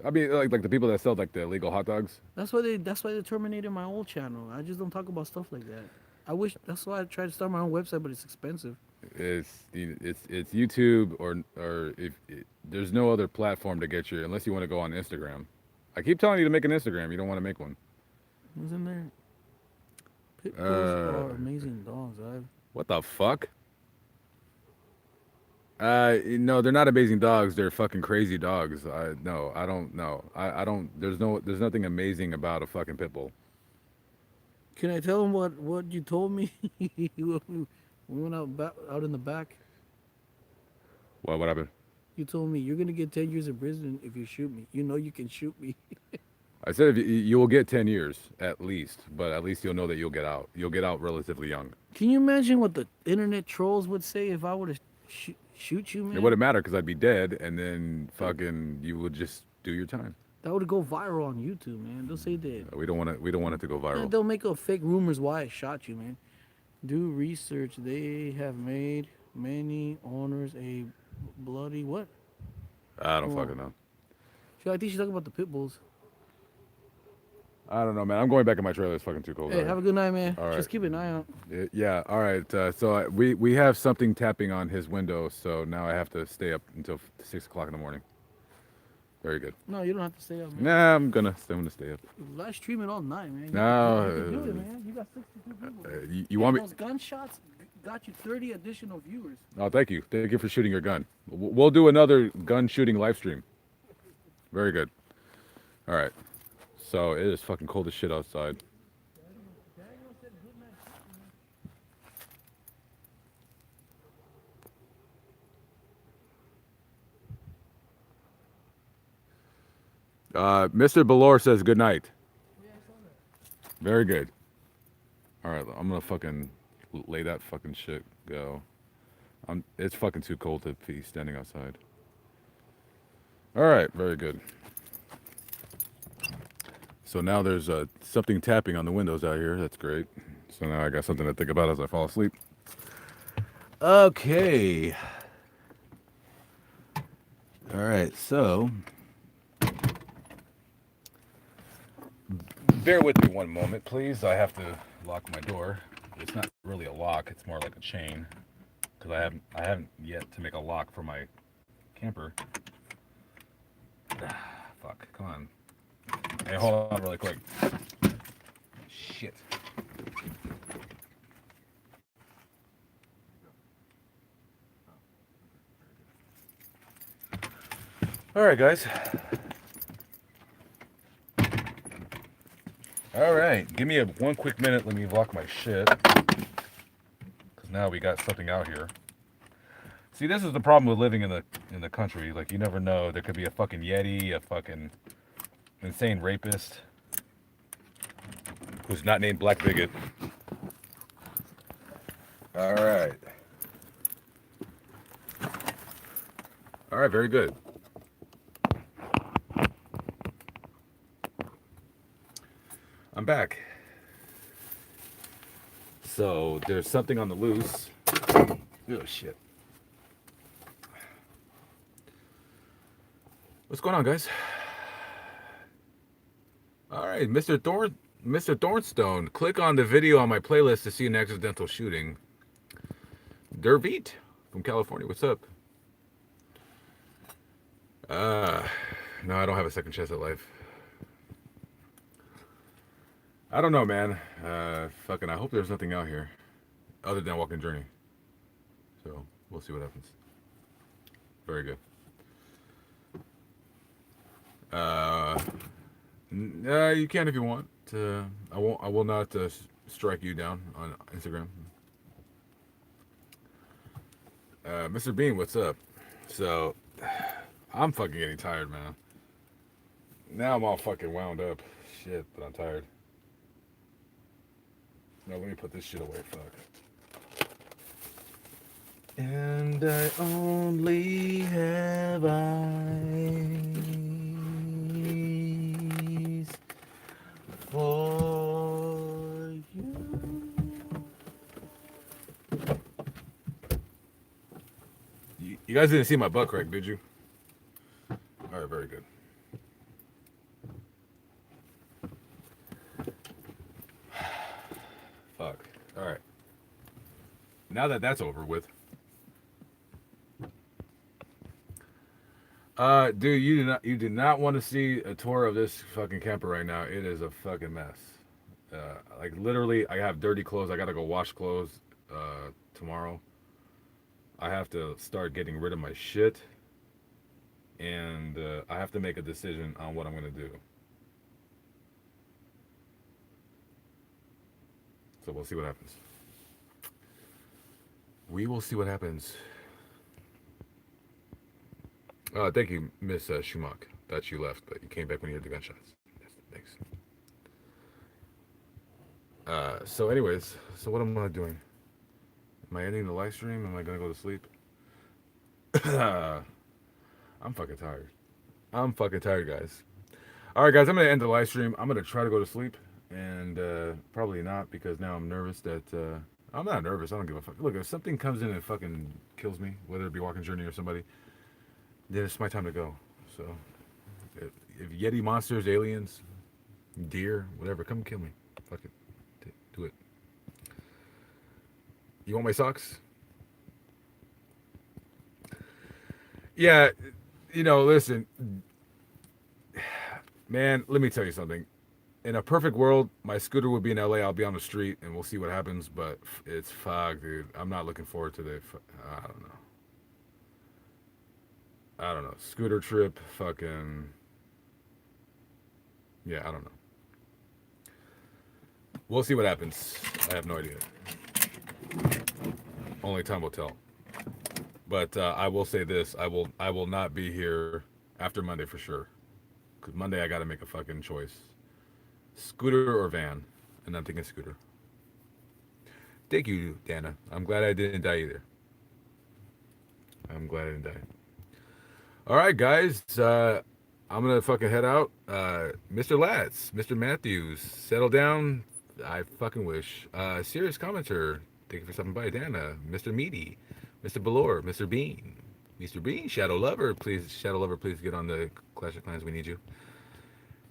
I mean, like the people that sell like the illegal hot dogs. That's why they terminated my old channel. I just don't talk about stuff like that. I wish that's why I tried to start my own website, but it's expensive. It's YouTube or if there's no other platform to get you unless you want to go on Instagram. I keep telling you to make an Instagram. You don't want to make one. Who's in there? Pit bulls are amazing dogs. What the fuck? No, they're not amazing dogs. They're fucking crazy dogs. No, I don't know. I don't. There's nothing amazing about a fucking pit bull. Can I tell him what you told me? We went out in the back. What happened? You told me you're gonna get 10 years in prison if you shoot me. You know you can shoot me. I said if you will get 10 years at least, but at least you'll know that you'll get out. You'll get out relatively young. Can you imagine what the internet trolls would say if I were to shoot you, man? It wouldn't matter because I'd be dead, and then fucking you would just do your time. That would go viral on YouTube, man. They'll say that. We don't want it. We don't want it to go viral. Man, they'll make up fake rumors why I shot you, man. Do research. They have made many owners a bloody what? I don't fucking know. I think she's talking about the pit bulls. I don't know, man. I'm going back in my trailer. It's fucking too cold. Hey, have a good night, man. All right. Just keep an eye out. Yeah. All right. So we have something tapping on his window. So now I have to stay up until 6 o'clock in the morning. Very good. No, you don't have to stay up, man. Nah, I'm gonna stay up. Live stream it all night, man. No. You can do it, man. You got 62 people. You want me? Those gunshots got you 30 additional viewers. Oh, thank you. Thank you for shooting your gun. We'll do another gun shooting live stream. Very good. All right. So it is fucking cold as shit outside. Mr. Belor says good night. Very good. All right, I'm gonna fucking lay that fucking shit go. It's fucking too cold to be standing outside. All right, very good. So now there's something tapping on the windows out here. That's great. So now I got something to think about as I fall asleep. Okay. All right, so bear with me one moment, please. I have to lock my door. It's not really a lock; it's more like a chain, because I haven't yet to make a lock for my camper. Fuck! Come on. Hey, hold on, really quick. Shit. All right, guys. All right, give me one quick minute. Let me lock my shit, because now we got something out here. See, this is the problem with living in the country. Like, you never know. There could be a fucking Yeti, a fucking insane rapist who's not named Black Bigot. All right. All right, very good. I'm back. So there's something on the loose. Oh shit. What's going on, guys? All right, Mr. Thornstone. Click on the video on my playlist to see an accidental shooting. Derveet from California. What's up? No, I don't have a second chance at life. I don't know, man. Fucking, I hope there's nothing out here other than Walking Journey. So we'll see what happens. Very good. You can if you want. I won't. I will not strike you down on Instagram. Mr. Bean, what's up? So, I'm fucking getting tired, man. Now I'm all fucking wound up. Shit, but I'm tired. No, let me put this shit away. Fuck. And I only have eyes for you. You guys didn't see my butt crack, did you? All right, very good. Fuck. All right. Now that that's over with. Dude, you do not want to see a tour of this fucking camper right now. It is a fucking mess. Like literally, I have dirty clothes. I gotta go wash clothes tomorrow. I have to start getting rid of my shit, and I have to make a decision on what I'm gonna do. So we'll see what happens. We will see what happens. Thank you, Miss Schumach. Thought you left, but you came back when you heard the gunshots. Yes, thanks. So anyways, so what am I doing? Am I ending the live stream? Am I gonna go to sleep? I'm fucking tired. I'm fucking tired, guys. All right, guys, I'm gonna end the live stream. I'm gonna try to go to sleep, and probably not because now I'm nervous that I'm not nervous. I don't give a fuck. Look, if something comes in and fucking kills me, whether it be Walking Journey or somebody, then it's my time to go. So, if Yeti monsters, aliens, deer, whatever, come kill me. Fuck it. Do it. You want my socks? Yeah, listen. Man, let me tell you something. In a perfect world, my scooter would be in LA. I'll be on the street, and we'll see what happens. But it's fuck, dude. I'm not looking forward to the. I don't know. I don't know. Scooter trip, fucking. Yeah, I don't know. We'll see what happens. I have no idea. Only time will tell. But I will say this: I will not be here after Monday for sure. Because Monday I got to make a fucking choice: scooter or van. And I'm thinking scooter. Thank you, Dana. I'm glad I didn't die either. I'm glad I didn't die. All right, guys. I'm gonna fucking head out. Mr. Latz, Mr. Matthews, settle down. I fucking wish. Serious commenter. Thank you for stopping by, Dana. Mr. Meaty, Mr. Belore, Mr. Bean, Mr. Bean, Shadow Lover. Please get on the Clash of Clans. We need you.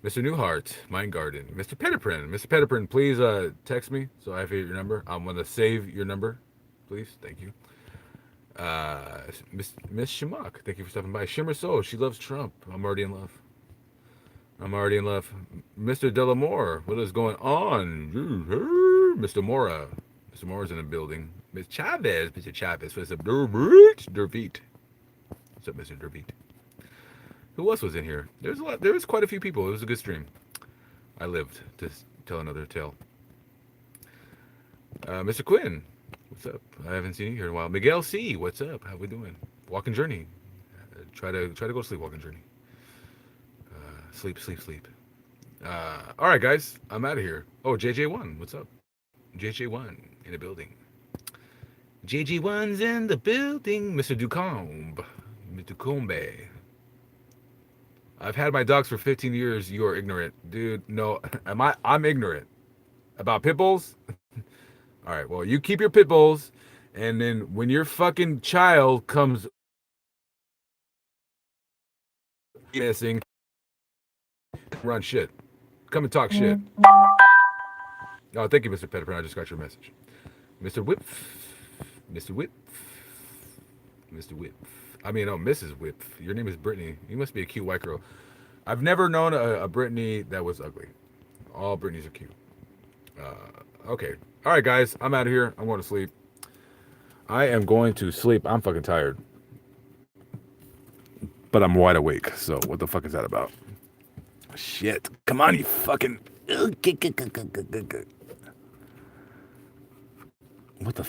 Mr. Newhart, Mind Garden, Mr. Petiprin, please text me so I have your number. I'm gonna save your number, please. Thank you. Miss Schmuck, thank you for stopping by. Shimmer Soul, she loves Trump. I'm already in love. Mr. Delamore, what is going on? Mr. Mora. Mr. Mora's in the building. Mr. Chavez, what's up? Derveet. What's up, Mr. Derveet? Who else was in here? There was quite a few people. It was a good stream. I lived to tell another tale. Mr. Quinn, what's up? I haven't seen you here in a while. Miguel C, what's up? How we doing? Walking Journey. Try to go to sleep. Walking Journey. Sleep. All right, guys, I'm out of here. Oh, JJ1, what's up? JJ1 in the building. JJ1's in the building. Mr. Ducombe. Mr. Ducombe. I've had my dogs for 15 years. You are ignorant, dude. No, I'm ignorant about pit bulls. All right, well, you keep your pit bulls, and then when your fucking child comes missing, run shit. Come and talk shit. Oh, thank you, Mr. Pettifer. I just got your message. Mr. Whip. Mr. Whip. Mr. Whip. I mean, oh, Mrs. Whip. Your name is Brittany. You must be a cute white girl. I've never known a Brittany that was ugly. All Brittany's are cute. Okay. All right, guys. I'm out of here. I'm going to sleep. I am going to sleep. I'm fucking tired. But I'm wide awake. So what the fuck is that about? Shit. Come on, you fucking... What the fuck?